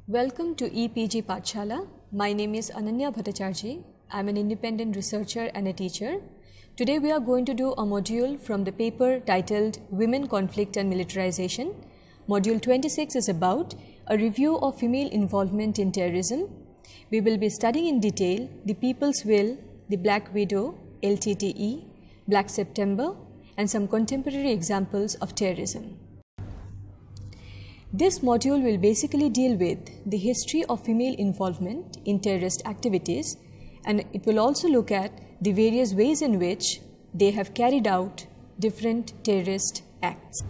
Welcome to EPG Pathshala. My name is Ananya Bhattacharjee. I am an independent researcher and a teacher. Today we are going to do a module from the paper titled Women, Conflict and Militarization. Module 26 is about a review of female involvement in terrorism. We will be studying in detail the People's Will, the Black Widow, LTTE, Black September, and some contemporary examples of terrorism. This module will basically deal with the history of female involvement in terrorist activities, and it will also look at the various ways in which they have carried out different terrorist acts.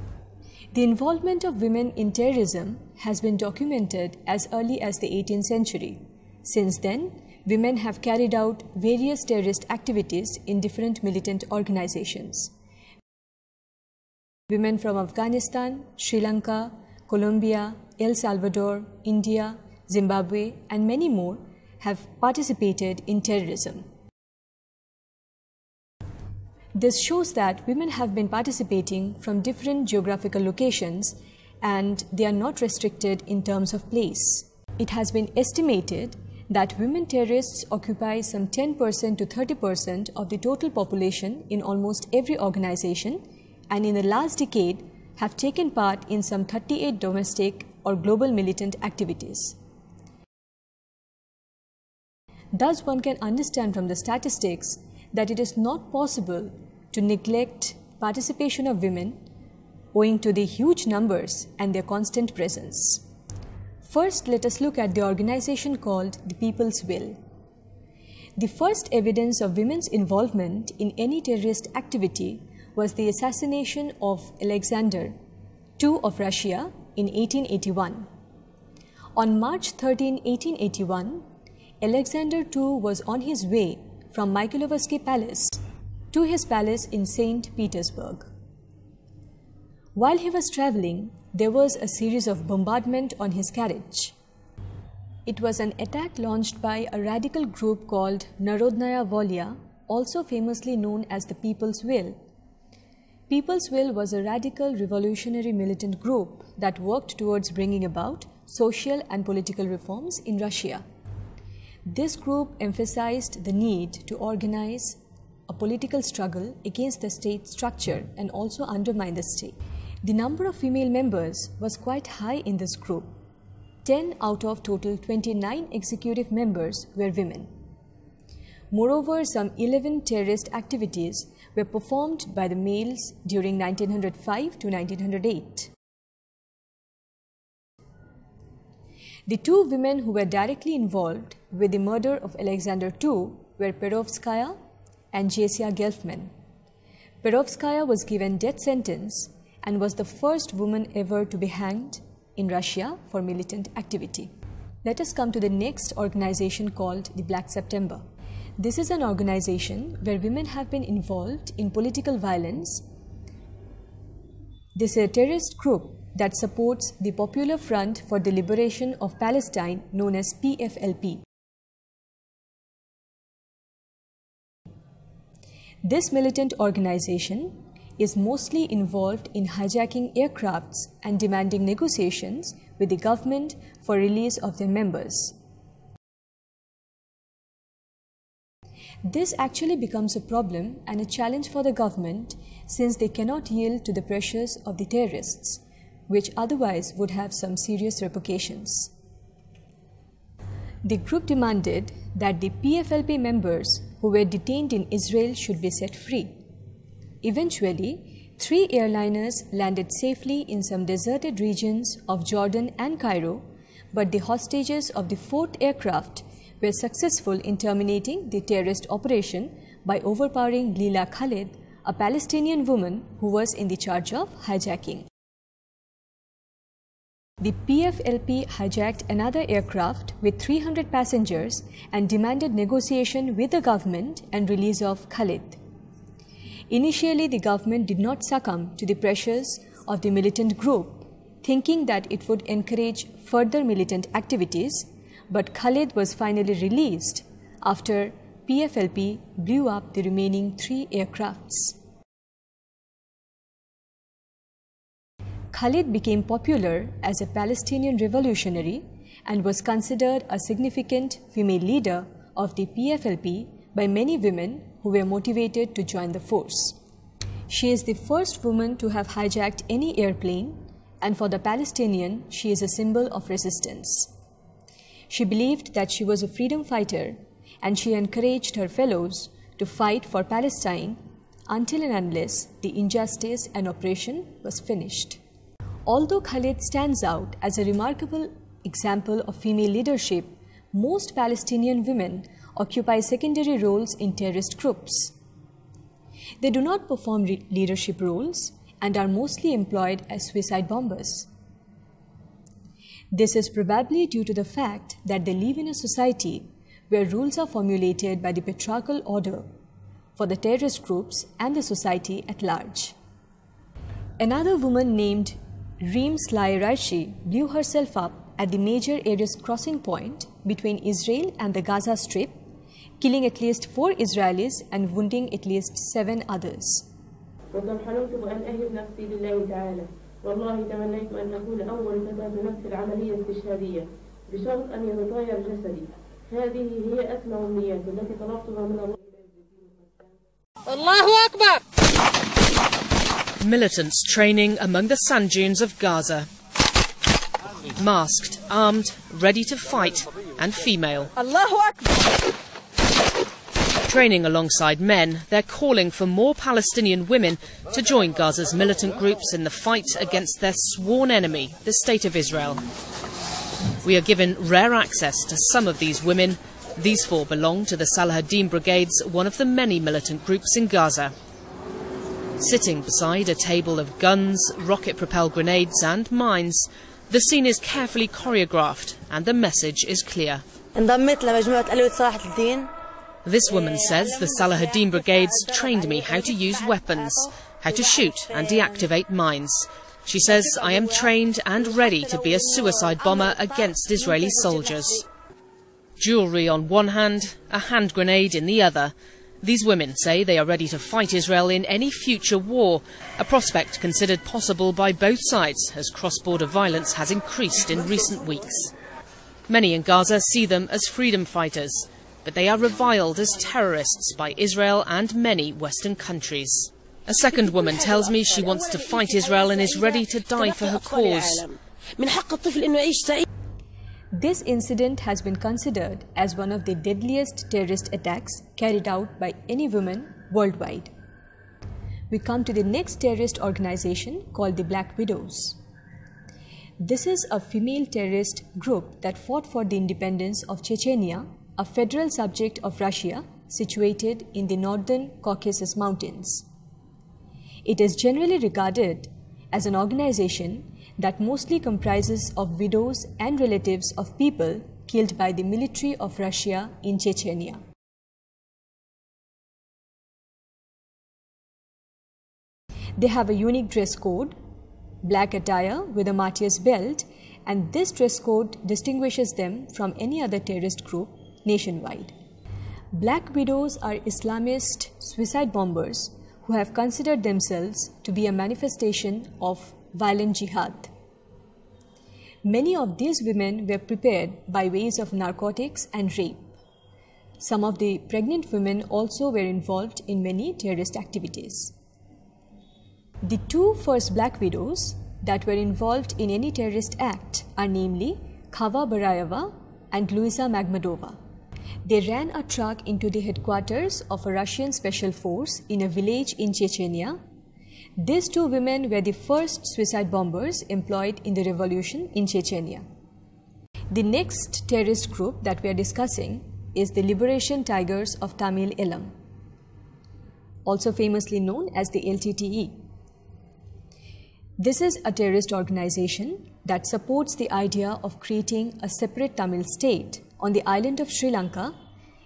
The involvement of women in terrorism has been documented as early as the 18th century. Since then, women have carried out various terrorist activities in different militant organizations. Women from Afghanistan, Sri Lanka, Colombia, El Salvador, India, Zimbabwe, and many more have participated in terrorism. This shows that women have been participating from different geographical locations and they are not restricted in terms of place. It has been estimated that women terrorists occupy some 10% to 30% of the total population in almost every organization, and in the last decade have taken part in some 38 domestic or global militant activities. Thus, one can understand from the statistics that it is not possible to neglect participation of women owing to the huge numbers and their constant presence. First, let us look at the organization called the People's Will. The first evidence of women's involvement in any terrorist activity was the assassination of Alexander II of Russia in 1881. On March 13, 1881, Alexander II was on his way from Mikhailovsky Palace to his palace in St. Petersburg. While he was traveling, there was a series of bombardment on his carriage. It was an attack launched by a radical group called Narodnaya Volya, also famously known as the People's Will. People's Will was a radical revolutionary militant group that worked towards bringing about social and political reforms in Russia. This group emphasized the need to organize a political struggle against the state structure and also undermine the state. The number of female members was quite high in this group. 10 out of total 29 executive members were women. Moreover, some 11 terrorist activities were performed by the males during 1905 to 1908. The two women who were directly involved with the murder of Alexander II were Perovskaya and Jessia Gelfman. Perovskaya was given death sentence and was the first woman ever to be hanged in Russia for militant activity. Let us come to the next organization called the Black September. This is an organization where women have been involved in political violence. This is a terrorist group that supports the Popular Front for the Liberation of Palestine, known as PFLP. This militant organization is mostly involved in hijacking aircrafts and demanding negotiations with the government for release of their members. This actually becomes a problem and a challenge for the government since they cannot yield to the pressures of the terrorists, which otherwise would have some serious repercussions. The group demanded that the PFLP members who were detained in Israel should be set free. Eventually, 3 airliners landed safely in some deserted regions of Jordan and Cairo, but the hostages of the 4th aircraft were successful in terminating the terrorist operation by overpowering Leila Khalid, a Palestinian woman who was in the charge of hijacking. The PFLP hijacked another aircraft with 300 passengers and demanded negotiation with the government and release of Khalid. Initially, the government did not succumb to the pressures of the militant group, thinking that it would encourage further militant activities, but Khalid was finally released after PFLP blew up the remaining 3 aircrafts. Khalid became popular as a Palestinian revolutionary and was considered a significant female leader of the PFLP by many women who were motivated to join the force. She is the first woman to have hijacked any airplane, and for the Palestinian, she is a symbol of resistance. She believed that she was a freedom fighter, and she encouraged her fellows to fight for Palestine until and unless the injustice and oppression was finished. Although Khalid stands out as a remarkable example of female leadership, most Palestinian women occupy secondary roles in terrorist groups. They do not perform leadership roles and are mostly employed as suicide bombers. This is probably due to the fact that they live in a society where rules are formulated by the patriarchal order for the terrorist groups and the society at large. Another woman named Reem Sly Raishi blew herself up at the major area's crossing point between Israel and the Gaza Strip, killing at least 4 Israelis and wounding at least 7 others. Militants training among the sand dunes of Gaza. Masked, armed, ready to fight, and female. Training alongside men, they're calling for more Palestinian women to join Gaza's militant groups in the fight against their sworn enemy, the State of Israel. We are given rare access to some of these women. These 4 belong to the Salahuddin Brigades, one of the many militant groups in Gaza. Sitting beside a table of guns, rocket-propelled grenades and mines, the scene is carefully choreographed and the message is clear. This woman says the Salahuddin Brigades trained me how to use weapons, how to shoot and deactivate mines. She says, I am trained and ready to be a suicide bomber against Israeli soldiers. Jewellery on one hand, a hand grenade in the other. These women say they are ready to fight Israel in any future war, a prospect considered possible by both sides as cross-border violence has increased in recent weeks. Many in Gaza see them as freedom fighters, but they are reviled as terrorists by Israel and many Western countries. A second woman tells me she wants to fight Israel and is ready to die for her cause. This incident has been considered as one of the deadliest terrorist attacks carried out by any woman worldwide. We come to the next terrorist organization called the Black Widows. This is a female terrorist group that fought for the independence of Chechnya, a federal subject of Russia situated in the northern Caucasus Mountains. It is generally regarded as an organization that mostly comprises of widows and relatives of people killed by the military of Russia in Chechnya. They have a unique dress code, black attire with a martyr's belt, and this dress code distinguishes them from any other terrorist group nationwide. Black Widows are Islamist suicide bombers who have considered themselves to be a manifestation of violent jihad. Many of these women were prepared by ways of narcotics and rape. Some of the pregnant women also were involved in many terrorist activities. The 2 first Black Widows that were involved in any terrorist act are namely Khava Barayeva and Luisa Magmadova. They ran a truck into the headquarters of a Russian special force in a village in Chechnya. These 2 women were the first suicide bombers employed in the revolution in Chechnya. The next terrorist group that we are discussing is the Liberation Tigers of Tamil Eelam, also famously known as the LTTE. This is a terrorist organization that supports the idea of creating a separate Tamil state on the island of Sri Lanka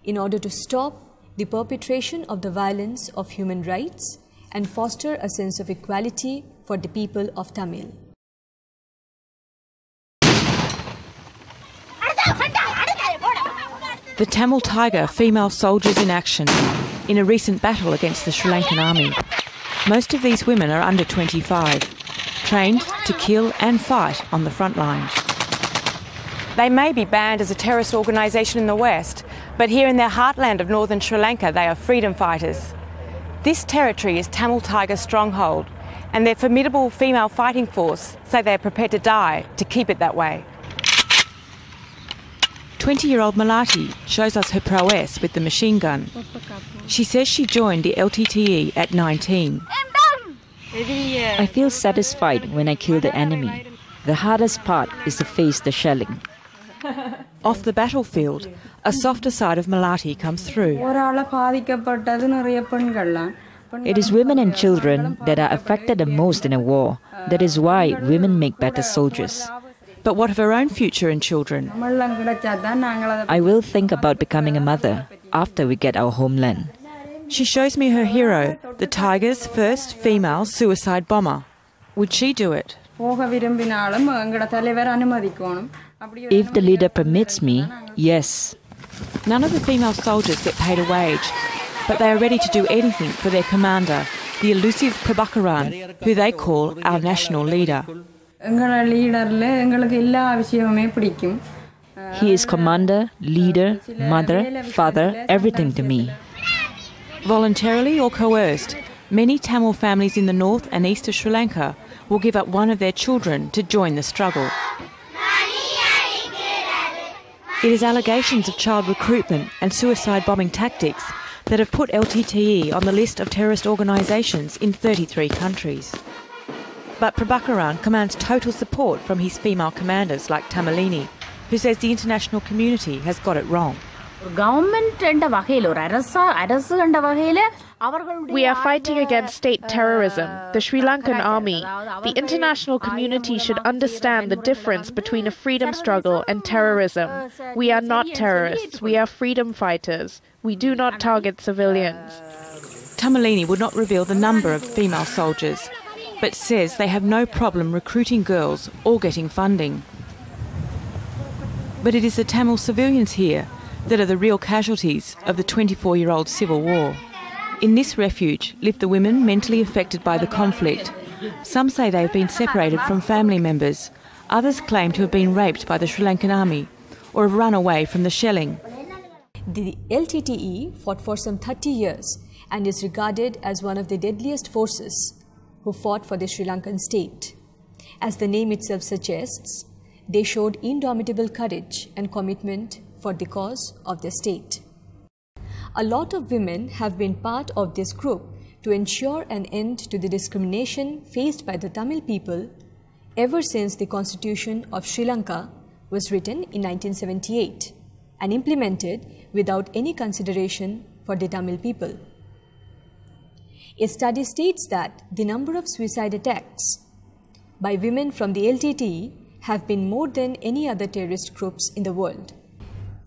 in order to stop the perpetration of the violence of human rights and foster a sense of equality for the people of Tamil. The Tamil Tiger female soldiers in action in a recent battle against the Sri Lankan army. Most of these women are under 25, trained to kill and fight on the front line. They may be banned as a terrorist organisation in the West, but here in their heartland of northern Sri Lanka, they are freedom fighters. This territory is Tamil Tiger's stronghold, and their formidable female fighting force say they are prepared to die to keep it that way. 20-year-old Malati shows us her prowess with the machine gun. She says she joined the LTTE at 19. I feel satisfied when I kill the enemy. The hardest part is to face the shelling. Off the battlefield, a softer side of Malati comes through. It is women and children that are affected the most in a war. That is why women make better soldiers. But what of her own future and children? I will think about becoming a mother after we get our homeland. She shows me her hero, the Tiger's first female suicide bomber. Would she do it? If the leader permits me, yes. None of the female soldiers get paid a wage, but they are ready to do anything for their commander, the elusive Prabhakaran, who they call our national leader. He is commander, leader, mother, father, everything to me. Voluntarily or coerced, many Tamil families in the north and east of Sri Lanka will give up one of their children to join the struggle. It is allegations of child recruitment and suicide bombing tactics that have put LTTE on the list of terrorist organisations in 33 countries. But Prabhakaran commands total support from his female commanders like Tamalini, who says the international community has got it wrong. We are fighting against state terrorism, the Sri Lankan army. The international community should understand the difference between a freedom struggle and terrorism. We are not terrorists, we are freedom fighters. We do not target civilians. Tamalini would not reveal the number of female soldiers, but says they have no problem recruiting girls or getting funding. But it is the Tamil civilians here that are the real casualties of the 24-year-old civil war. In this refuge live the women mentally affected by the conflict. Some say they have been separated from family members. Others claim to have been raped by the Sri Lankan army or have run away from the shelling. The LTTE fought for some 30 years and is regarded as one of the deadliest forces who fought for the Sri Lankan state. As the name itself suggests, they showed indomitable courage and commitment for the cause of their state. A lot of women have been part of this group to ensure an end to the discrimination faced by the Tamil people ever since the Constitution of Sri Lanka was written in 1978 and implemented without any consideration for the Tamil people. A study states that the number of suicide attacks by women from the LTTE have been more than any other terrorist groups in the world.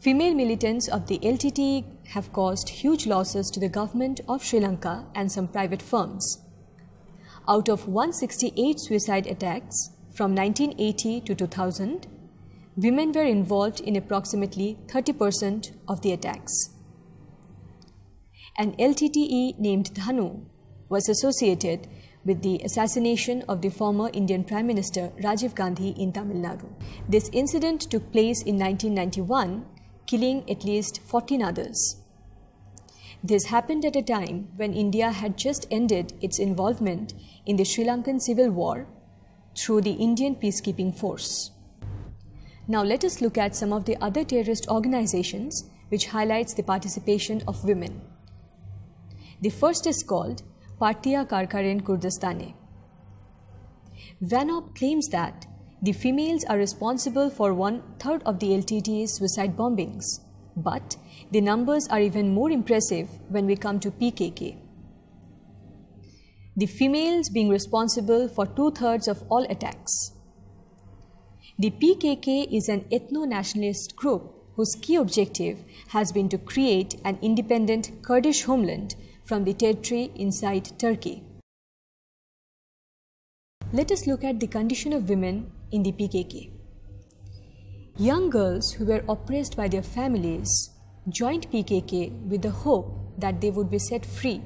Female militants of the LTTE have caused huge losses to the government of Sri Lanka and some private firms. Out of 168 suicide attacks from 1980 to 2000, women were involved in approximately 30% of the attacks. An LTTE named Dhanu was associated with the assassination of the former Indian Prime Minister Rajiv Gandhi in Tamil Nadu. This incident took place in 1991, killing at least 14 others. This happened at a time when India had just ended its involvement in the Sri Lankan Civil War through the Indian Peacekeeping Force. Now let us look at some of the other terrorist organizations which highlights the participation of women. The first is called Partiya Karkaren Kurdistane. Vanop claims that the females are responsible for 1/3 of the LTTE's suicide bombings, but the numbers are even more impressive when we come to PKK. The females being responsible for 2/3 of all attacks. The PKK is an ethno-nationalist group whose key objective has been to create an independent Kurdish homeland from the territory inside Turkey. Let us look at the condition of women in the PKK. Young girls who were oppressed by their families joined PKK with the hope that they would be set free.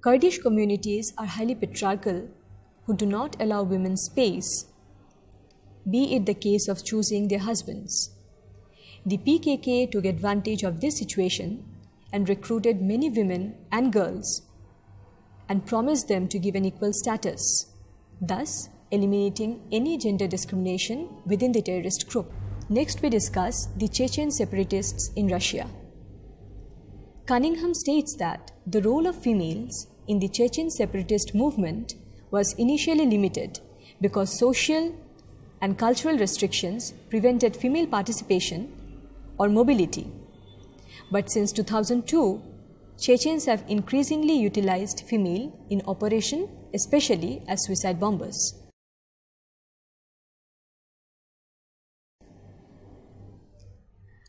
Kurdish communities are highly patriarchal who do not allow women space. be it the case of choosing their husbands. The PKK took advantage of this situation and recruited many women and girls and promised them to give an equal status, thus eliminating any gender discrimination within the terrorist group. Next, we discuss the Chechen separatists in Russia. Cunningham states that the role of females in the Chechen separatist movement was initially limited because social and cultural restrictions prevented female participation or mobility. But since 2002, Chechens have increasingly utilized female in operation, especially as suicide bombers.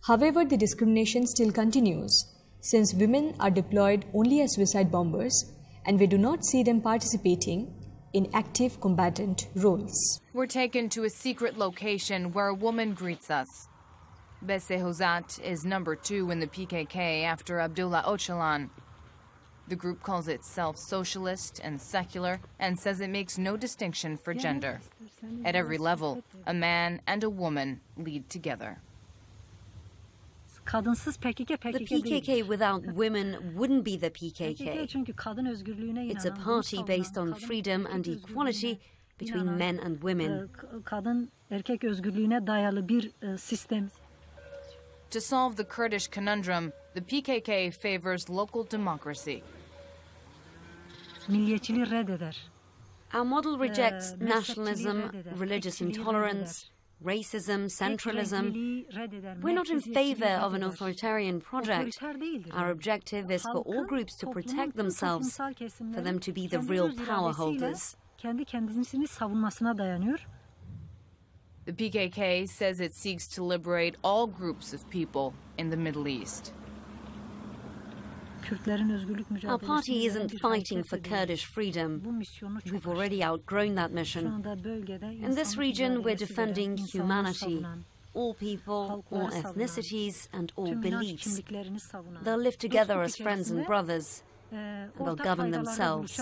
However, the discrimination still continues, since women are deployed only as suicide bombers and we do not see them participating in active combatant roles. We're taken to a secret location where a woman greets us. Besse Hozat is number 2 in the PKK after Abdullah Öcalan. The group calls itself socialist and secular and says it makes no distinction for gender. At every level, a man and a woman lead together. The PKK without women wouldn't be the PKK. It's a party based on freedom and equality between men and women. To solve the Kurdish conundrum, the PKK favors local democracy. Our model rejects nationalism, religious intolerance, racism, centralism. We're not in favor of an authoritarian project. Our objective is for all groups to protect themselves, for them to be the real power holders. The PKK says it seeks to liberate all groups of people in the Middle East. Our party isn't fighting for Kurdish freedom. We've already outgrown that mission. In this region, we're defending humanity. All people, all ethnicities, and all beliefs. They'll live together as friends and brothers, and they'll govern themselves.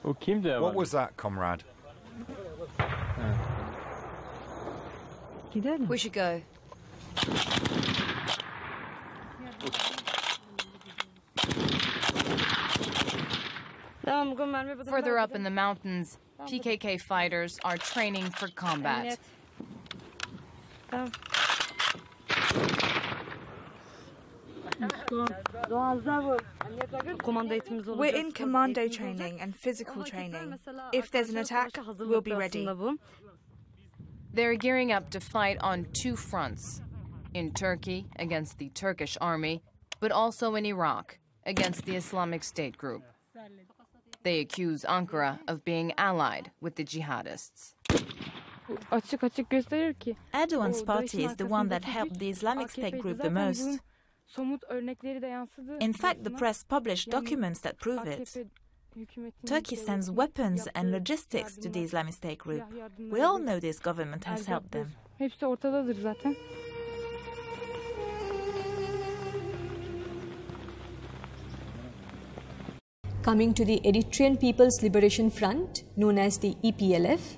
What was that, comrade? We should go. Further up in the mountains, PKK fighters are training for combat. We're in commando training and physical training. If there's an attack, we'll be ready. They're gearing up to fight on 2 fronts. In Turkey, against the Turkish army, but also in Iraq, against the Islamic State group. They accuse Ankara of being allied with the jihadists. Erdogan's party is the one that helped the Islamic State group the most. In fact, the press published documents that prove it. Turkey sends weapons and logistics to the Islamic State group. We all know this government has helped them. Coming to the Eritrean People's Liberation Front, known as the EPLF,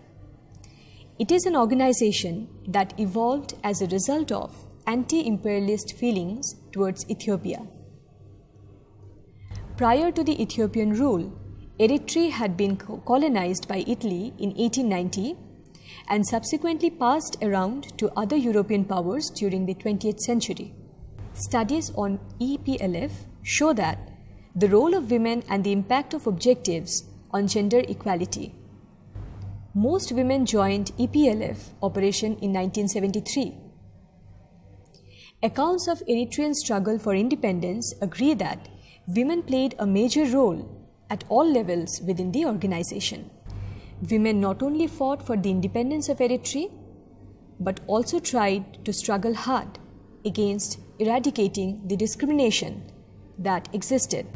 it is an organization that evolved as a result of anti-imperialist feelings towards Ethiopia. Prior to the Ethiopian rule, Eritrea had been colonized by Italy in 1890 and subsequently passed around to other European powers during the 20th century. Studies on EPLF show that the role of women and the impact of objectives on gender equality. Most women joined EPLF operation in 1973. Accounts of Eritrean struggle for independence agree that women played a major role at all levels within the organization. Women not only fought for the independence of Eritrea, but also tried to struggle hard against eradicating the discrimination that existed.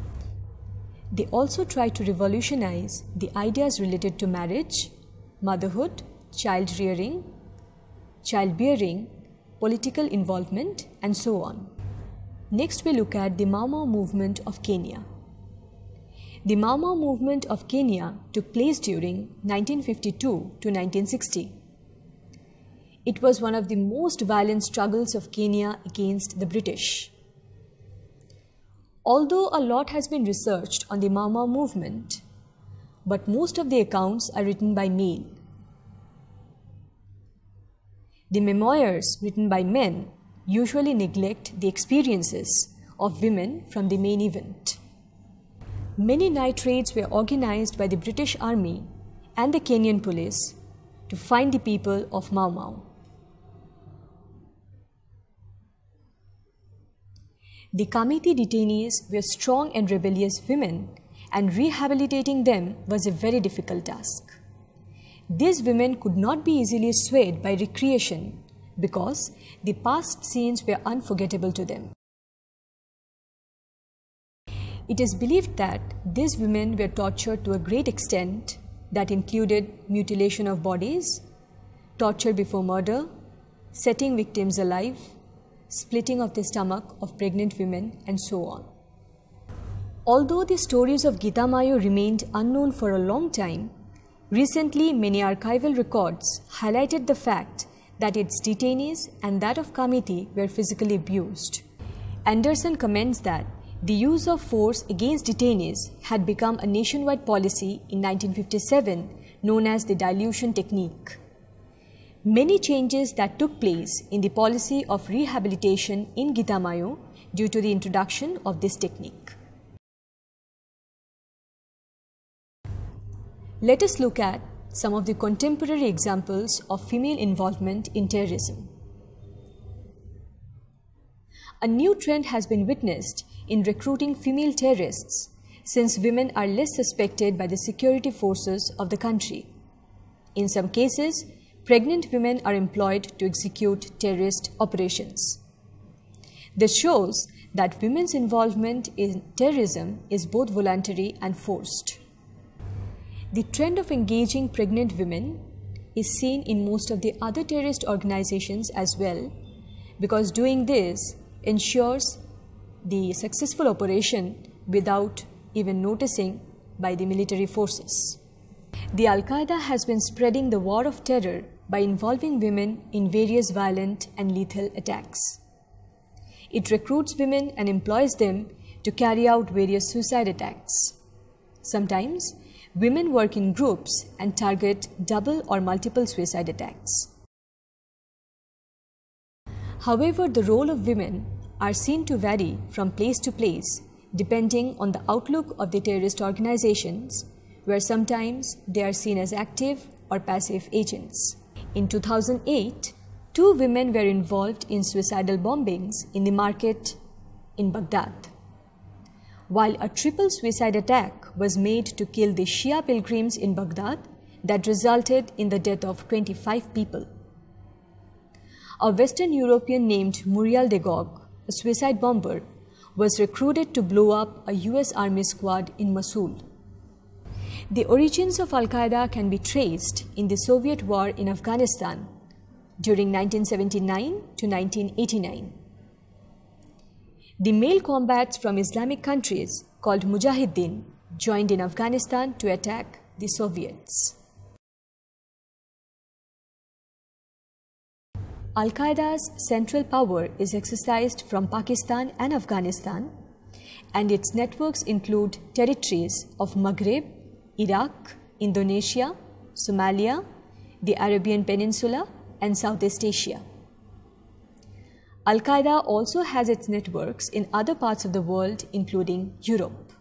They also tried to revolutionize the ideas related to marriage, motherhood, childbearing, political involvement, and so on. Next we look at the Mau Mau movement of Kenya. The Mau Mau movement of Kenya took place during 1952 to 1960. It was one of the most violent struggles of Kenya against the British. Although a lot has been researched on the Mau Mau movement, but most of the accounts are written by male. The memoirs written by men usually neglect the experiences of women from the main event. Many night raids were organized by the British Army and the Kenyan police to find the people of Mau Mau. The Kamiti detainees were strong and rebellious women, and rehabilitating them was a very difficult task. These women could not be easily swayed by recreation because the past scenes were unforgettable to them. It is believed that these women were tortured to a great extent that included mutilation of bodies, torture before murder, setting victims alive, splitting of the stomach of pregnant women, and so on. Although the stories of Gita Mayo remained unknown for a long time, recently many archival records highlighted the fact that its detainees and that of Kamiti were physically abused. Anderson comments that the use of force against detainees had become a nationwide policy in 1957 known as the dilution technique. Many changes that took place in the policy of rehabilitation in Gita Mayo due to the introduction of this technique. Let us look at some of the contemporary examples of female involvement in terrorism. A new trend has been witnessed in recruiting female terrorists since women are less suspected by the security forces of the country. In some cases, pregnant women are employed to execute terrorist operations. This shows that women's involvement in terrorism is both voluntary and forced. The trend of engaging pregnant women is seen in most of the other terrorist organizations as well, because doing this ensures the successful operation without even noticing by the military forces. The Al-Qaeda has been spreading the war of terror by involving women in various violent and lethal attacks. It recruits women and employs them to carry out various suicide attacks. Sometimes, women work in groups and target double or multiple suicide attacks. However, the role of women are seen to vary from place to place depending on the outlook of the terrorist organizations, where sometimes they are seen as active or passive agents. In 2008, 2 women were involved in suicidal bombings in the market in Baghdad, while a triple suicide attack was made to kill the Shia pilgrims in Baghdad that resulted in the death of 25 people. A Western European named Muriel de Gog, a suicide bomber, was recruited to blow up a US Army squad in Mosul. The origins of Al-Qaeda can be traced in the Soviet war in Afghanistan during 1979 to 1989. The male combats from Islamic countries called Mujahideen joined in Afghanistan to attack the Soviets. Al-Qaeda's central power is exercised from Pakistan and Afghanistan, and its networks include territories of Maghreb, Iraq, Indonesia, Somalia, the Arabian Peninsula, and Southeast Asia. Al-Qaeda also has its networks in other parts of the world, including Europe.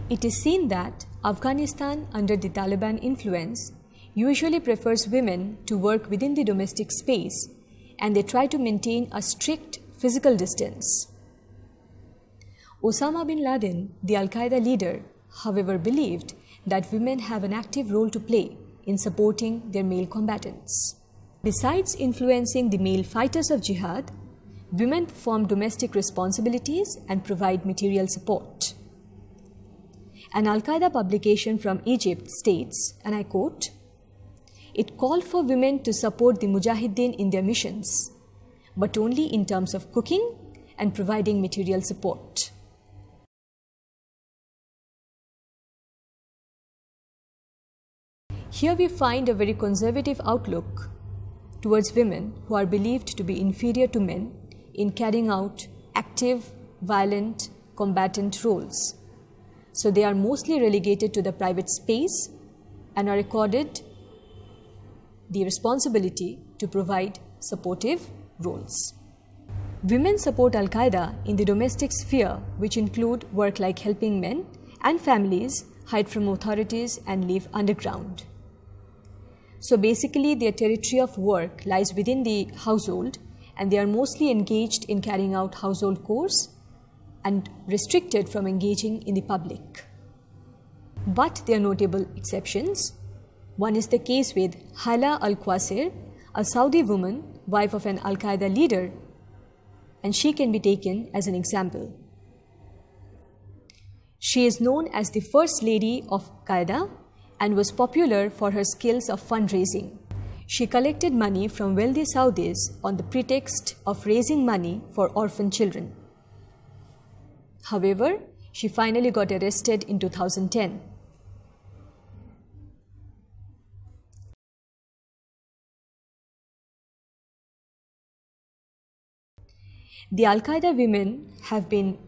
It is seen that Afghanistan, under the Taliban influence, usually prefers women to work within the domestic space, and they try to maintain a strict physical distance. Osama bin Laden, the Al-Qaeda leader, however, believed that women have an active role to play in supporting their male combatants. Besides influencing the male fighters of jihad, women perform domestic responsibilities and provide material support. An Al-Qaeda publication from Egypt states, and I quote, it called for women to support the Mujahideen in their missions, but only in terms of cooking and providing material support. Here we find a very conservative outlook towards women who are believed to be inferior to men in carrying out active, violent, combatant roles. So they are mostly relegated to the private space and are accorded the responsibility to provide supportive roles. Women support Al-Qaeda in the domestic sphere, which include work like helping men and families hide from authorities and live underground. So basically their territory of work lies within the household, and they are mostly engaged in carrying out household chores and restricted from engaging in the public. But there are notable exceptions. One is the case with Hala Al-Kwasir, a Saudi woman, wife of an Al-Qaeda leader, and she can be taken as an example. She is known as the First Lady of Qaeda and was popular for her skills of fundraising. She collected money from wealthy Saudis on the pretext of raising money for orphan children. However, she finally got arrested in 2010. The Al-Qaeda women have been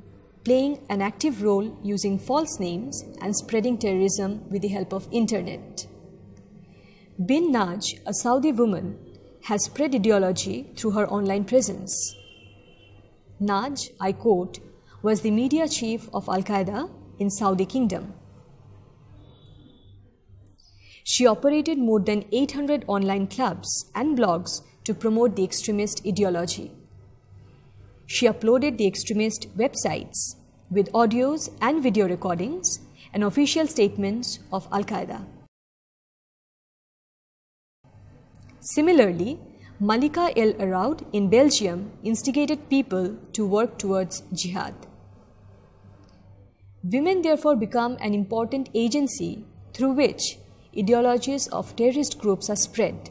playing an active role using false names and spreading terrorism with the help of internet. Bin Naj, a Saudi woman, has spread ideology through her online presence. Naj, I quote, was the media chief of Al-Qaeda in Saudi Kingdom. She operated more than 800 online clubs and blogs to promote the extremist ideology. She uploaded the extremist websites with audios and video recordings and official statements of Al-Qaeda. Similarly, Malika El Araud in Belgium instigated people to work towards jihad. Women therefore become an important agency through which ideologies of terrorist groups are spread,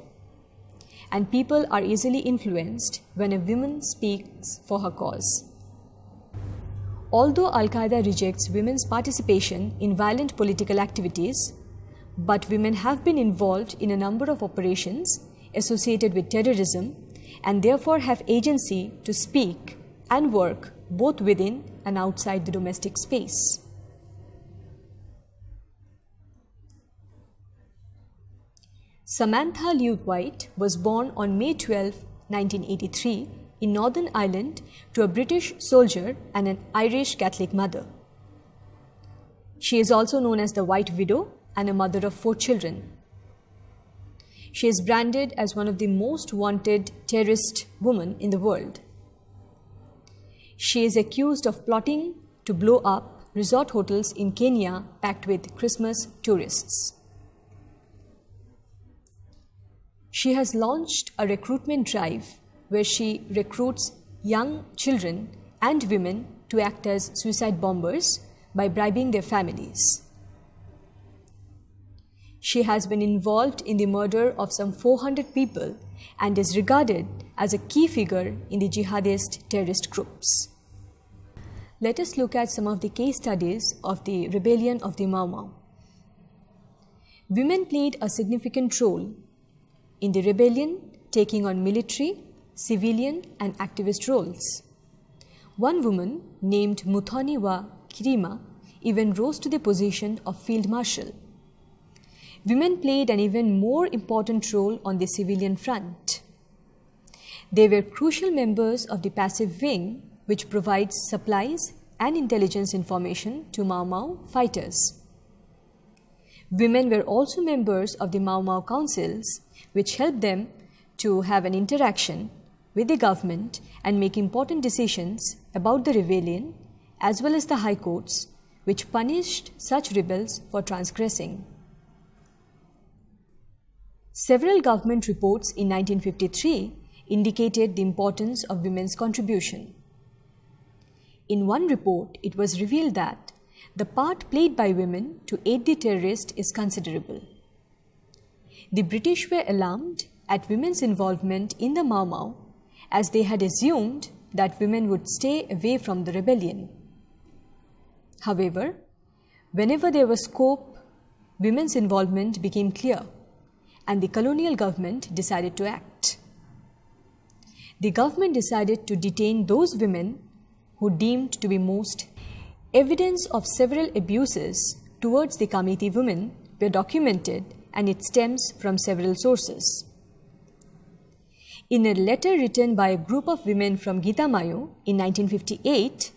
and people are easily influenced when a woman speaks for her cause. Although Al-Qaeda rejects women's participation in violent political activities, but women have been involved in a number of operations associated with terrorism and therefore have agency to speak and work both within and outside the domestic space. Samantha Lew White was born on May 12, 1983 in Northern Ireland to a British soldier and an Irish Catholic mother. She is also known as the White Widow and a mother of 4 children. She is branded as one of the most wanted terrorist women in the world. She is accused of plotting to blow up resort hotels in Kenya packed with Christmas tourists. She has launched a recruitment drive where she recruits young children and women to act as suicide bombers by bribing their families. She has been involved in the murder of some 400 people and is regarded as a key figure in the jihadist terrorist groups. Let us look at some of the case studies of the rebellion of the Mau Mau. Women played a significant role in the rebellion, taking on military, civilian and activist roles. One woman named Muthoni wa Kirima even rose to the position of field marshal. Women played an even more important role on the civilian front. They were crucial members of the passive wing, which provides supplies and intelligence information to Mau Mau fighters. Women were also members of the Mau Mau councils, which helped them to have an interaction with the government and make important decisions about the rebellion, as well as the high courts, which punished such rebels for transgressing. Several government reports in 1953 indicated the importance of women's contribution. In one report, it was revealed that the part played by women to aid the terrorist is considerable. the British were alarmed at women's involvement in the Mau Mau, as they had assumed that women would stay away from the rebellion. However, whenever there was scope, women's involvement became clear, and the colonial government decided to act. The government decided to detain those women who deemed to be most. Evidence of several abuses towards the Kamiti women were documented, and it stems from several sources. In a letter written by a group of women from Gitamayu in 1958,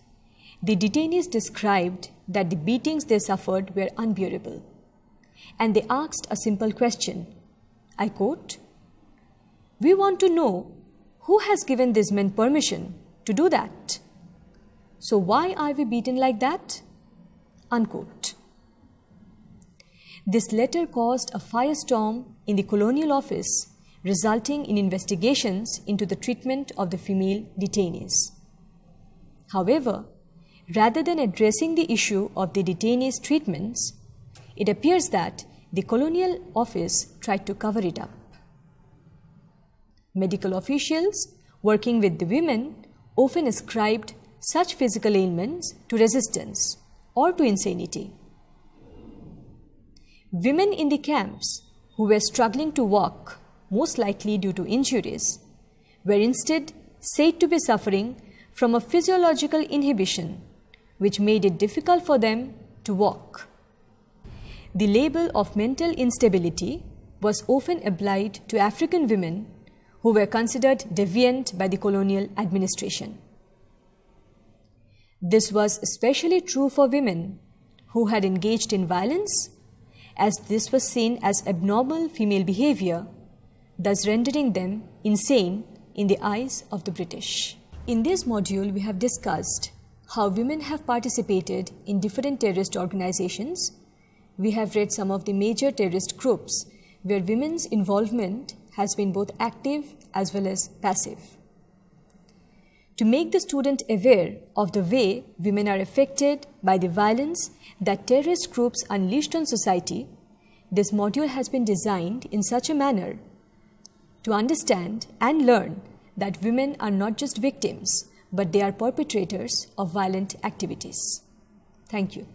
the detainees described that the beatings they suffered were unbearable, and they asked a simple question. I quote, "We want to know who has given these men permission to do that. So why are we beaten like that?" Unquote. This letter caused a firestorm in the colonial office, resulting in investigations into the treatment of the female detainees. However, rather than addressing the issue of the detainees' treatments, it appears that the colonial office tried to cover it up. Medical officials working with the women often ascribed such physical ailments to resistance or to insanity. Women in the camps who were struggling to walk, most likely due to injuries, were instead said to be suffering from a physiological inhibition which made it difficult for them to walk. The label of mental instability was often applied to African women who were considered deviant by the colonial administration. This was especially true for women who had engaged in violence, as this was seen as abnormal female behavior, thus rendering them insane in the eyes of the British. In this module, we have discussed how women have participated in different terrorist organizations. We have read some of the major terrorist groups where women's involvement has been both active as well as passive. To make the student aware of the way women are affected by the violence that terrorist groups unleashed on society, this module has been designed in such a manner to understand and learn that women are not just victims, but they are perpetrators of violent activities. Thank you.